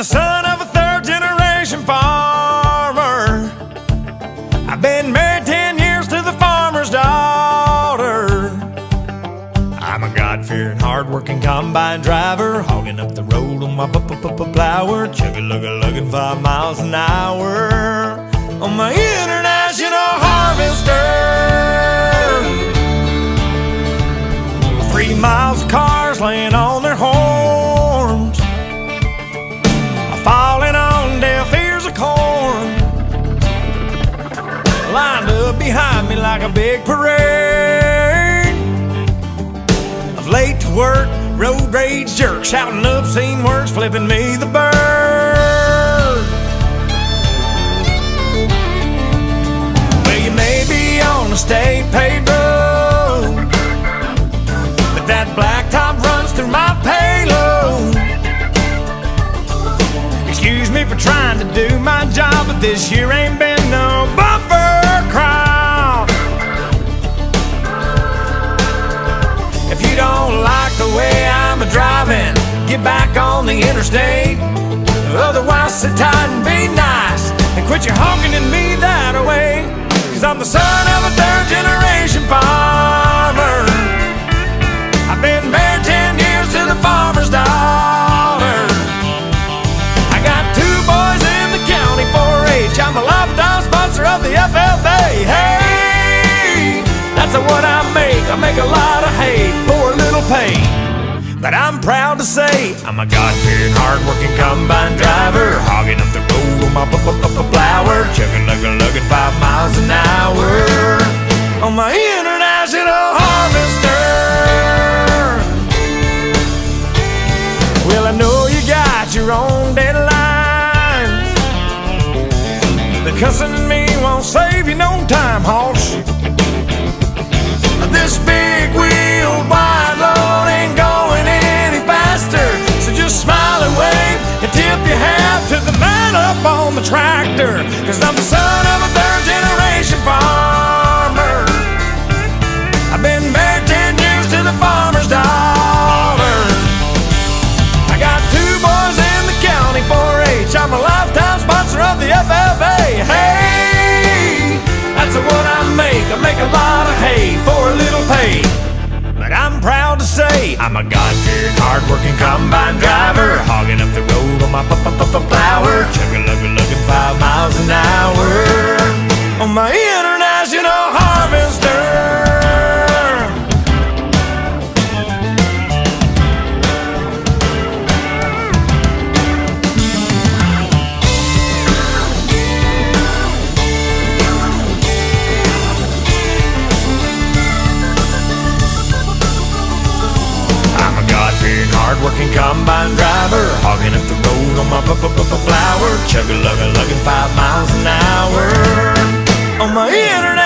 the son of a third-generation farmer. I've been married 10 years to the farmer's daughter. I'm a God-fearing, hard-working combine driver, hogging up the road on my plower, chugga-lugga-lugging 5 miles an hour on my international harvester. 3 miles of cars laying on their horns, falling on deaf ears of corn, lined up behind me like a big parade of late to work, road rage jerks, shouting obscene words, flipping me the bird. Well, you may be on a state paved road, but that blacktop runs through my payload. Excuse me for trying to do my job, but this year ain't been no bumper crop. If you don't like the way I'm a-driving, get back on the interstate. Otherwise, sit tight and be nice and quit your honking at me that way. 'Cause I'm the son of a third-generation farmer. I've been married 10 years to the farmer's daughter. I got 2 boys in the county 4-H. I'm a lifetime sponsor of the FFA. Hey, that's what I make. I make a lot of hay for a little pay. But I'm proud to say I'm a God-fearing, hard-working combine driver, hogging up the road on my plower, chugging-lugga-lugging 5 miles an hour on my international harvester. Well, I know you got your own deadlines, but cussing at me won't save you no time, hoss. This big wheel wide load ain't going any faster, so just smile and wave and tip your hat to the man up on the tractor. 'Cause I'm the son of a third-generation farmer. I've been married 10 years to the farmer's daughter. I got 2 boys in the county 4-H. I'm a lifetime sponsor of the FFA. Hey, that's what I make. I make a lot of hay for a little pay. But I'm proud to say I'm a God-fearing, hard-working combine driver, hogging up the road on my plower, chugga-lugga-lugging 5 miles an hour on my international harvester. Hard-working combine driver, hogging up the road on my flower, chugga-lugga-lugging 5 miles an hour on my internet.